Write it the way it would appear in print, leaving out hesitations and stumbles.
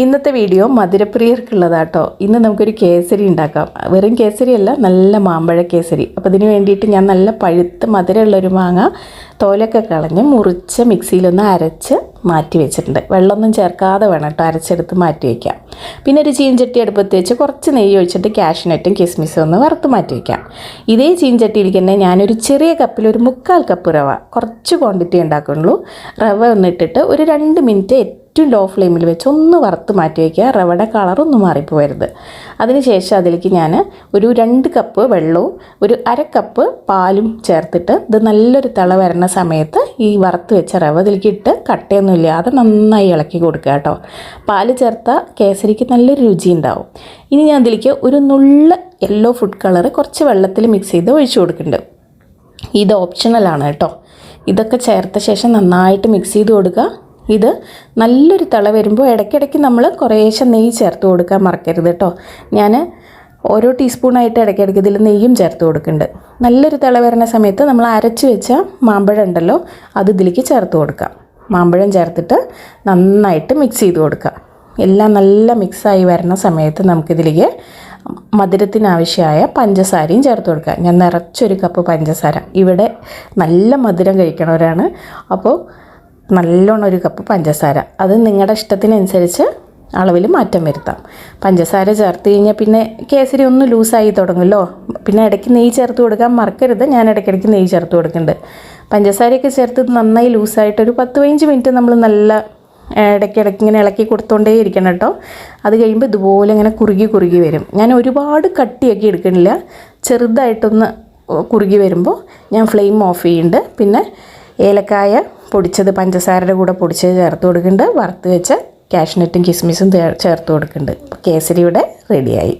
ഇന്നത്തെ വീഡിയോ മധുരപ്രിയർക്കുള്ളതാട്ടോ. ഇന്ന് നമുക്കൊരു കേസരി ഉണ്ടാക്കാം. വെറും കേസരിയല്ല, നല്ല മാമ്പഴ കേസരി. അപ്പോൾ ഇതിന് വേണ്ടിയിട്ട് ഞാൻ നല്ല പഴുത്ത മധുരമുള്ളൊരു മാങ്ങ തോലൊക്കെ കളഞ്ഞ് മുറിച്ച് മിക്സിയിലൊന്ന് അരച്ച് മാറ്റി വെച്ചിട്ടുണ്ട്. വെള്ളമൊന്നും ചേർക്കാതെ വേണം കേട്ടോ അരച്ചെടുത്ത് മാറ്റി വയ്ക്കാം. പിന്നെ ഒരു ചീൻചട്ടി അടുപ്പത്ത് വെച്ച് കുറച്ച് നെയ്യ് ഒഴിച്ചിട്ട് കാഷ്നട്ടും കിസ്മിസും ഒന്ന് വറുത്ത് മാറ്റി വയ്ക്കാം. ഇതേ ചീൻചട്ടിയിലേക്ക് തന്നെ ഞാനൊരു ചെറിയ കപ്പിൽ ഒരു 1/4 കപ്പ് റവ, കുറച്ച് ക്വാണ്ടിറ്റി ഉണ്ടാക്കുള്ളൂ, റവ ഒന്നിട്ടിട്ട് ഒരു 2 മിനിറ്റ് ഏറ്റവും ലോ ഫ്ലെയിമിൽ വെച്ച് ഒന്ന് വറുത്ത് മാറ്റി വയ്ക്കുക. റവയുടെ കളറൊന്നും മാറിപ്പോരുത്. അതിനുശേഷം അതിലേക്ക് ഞാൻ ഒരു 2 കപ്പ് വെള്ളവും ഒരു 1/2 കപ്പ് പാലും ചേർത്തിട്ട് ഇത് നല്ലൊരു തിള വരുന്ന സമയത്ത് ഈ വറുത്ത് വെച്ച റവ ഇതിലേക്ക് ഇട്ട് കട്ടയൊന്നും ഇല്ലാതെ നന്നായി ഇളക്കി കൊടുക്കുക കേട്ടോ. പാല് ചേർത്ത കേസരിക്ക് നല്ലൊരു രുചി ഉണ്ടാവും. ഇനി ഞാൻ അതിലേക്ക് ഒരു നുള്ള യെല്ലോ ഫുഡ് കളർ കുറച്ച് വെള്ളത്തിൽ മിക്സ് ചെയ്ത് ഒഴിച്ചു കൊടുക്കുന്നുണ്ട്. ഇത് ഓപ്ഷണലാണ് കേട്ടോ. ഇതൊക്കെ ചേർത്ത ശേഷം നന്നായിട്ട് മിക്സ് ചെയ്ത് കൊടുക്കുക. ഇത് നല്ലൊരു തിള വരുമ്പോൾ ഇടയ്ക്കിടയ്ക്ക് നമ്മൾ കുറേശ്ശെ നെയ്യ് ചേർത്ത് കൊടുക്കാൻ മറക്കരുത് കേട്ടോ. ഞാൻ ഓരോ ടീസ്പൂണായിട്ട് ഇടയ്ക്കിടയ്ക്ക് ഇതിൽ നെയ്യും ചേർത്ത് കൊടുക്കുന്നുണ്ട്. നല്ലൊരു തിള വരുന്ന സമയത്ത് നമ്മൾ അരച്ച് വെച്ച മാമ്പഴം ഉണ്ടല്ലോ, അത് ഇതിലേക്ക് ചേർത്ത് കൊടുക്കാം. മാമ്പഴം ചേർത്തിട്ട് നന്നായിട്ട് മിക്സ് ചെയ്ത് കൊടുക്കുക. എല്ലാം നല്ല മിക്സായി വരുന്ന സമയത്ത് നമുക്കിതിലേക്ക് മധുരത്തിനാവശ്യമായ പഞ്ചസാരയും ചേർത്ത് കൊടുക്കുക. ഞാൻ നിറച്ചൊരു കപ്പ് പഞ്ചസാര, ഇവിടെ നല്ല മധുരം കഴിക്കണവരാണ്, അപ്പോൾ നല്ലോണം ഒരു കപ്പ് പഞ്ചസാര, അത് നിങ്ങളുടെ ഇഷ്ടത്തിനനുസരിച്ച് അളവിൽ മാറ്റം വരുത്താം. പഞ്ചസാര ചേർത്ത് കഴിഞ്ഞാൽ പിന്നെ കേസരി ഒന്ന് ലൂസായി തുടങ്ങുമല്ലോ. പിന്നെ ഇടയ്ക്ക് നെയ്യ് ചേർത്ത് കൊടുക്കാൻ മറക്കരുത്. ഞാൻ ഇടയ്ക്കിടയ്ക്ക് നെയ്യ് ചേർത്ത് കൊടുക്കുന്നുണ്ട്. പഞ്ചസാരയൊക്കെ ചേർത്ത് നന്നായി ലൂസായിട്ടൊരു 10-15 മിനിറ്റ് നമ്മൾ നല്ല ഇടയ്ക്കിടയ്ക്ക് ഇങ്ങനെ ഇളക്കി കൊടുത്തോണ്ടേ ഇരിക്കണം കേട്ടോ. അത് കഴിയുമ്പോൾ ഇതുപോലെ ഇങ്ങനെ കുറുകി വരും. ഞാൻ ഒരുപാട് കട്ടിയാക്കി എടുക്കണില്ല, ചെറുതായിട്ടൊന്ന് കുറുകി വരുമ്പോൾ ഞാൻ ഫ്ലെയിം ഓഫ് ചെയ്യുന്നുണ്ട്. പിന്നെ ഏലക്കായ പൊടിച്ചത് പഞ്ചസാരയുടെ കൂടെ പൊടിച്ചത് ചേർത്ത് കൊടുക്കുന്നുണ്ട്. വറുത്ത് വെച്ച കാഷ്നട്ടും കിസ്മിസും ചേർത്ത് കൊടുക്കുന്നുണ്ട്. കേസരി ഇവിടെ റെഡിയായി.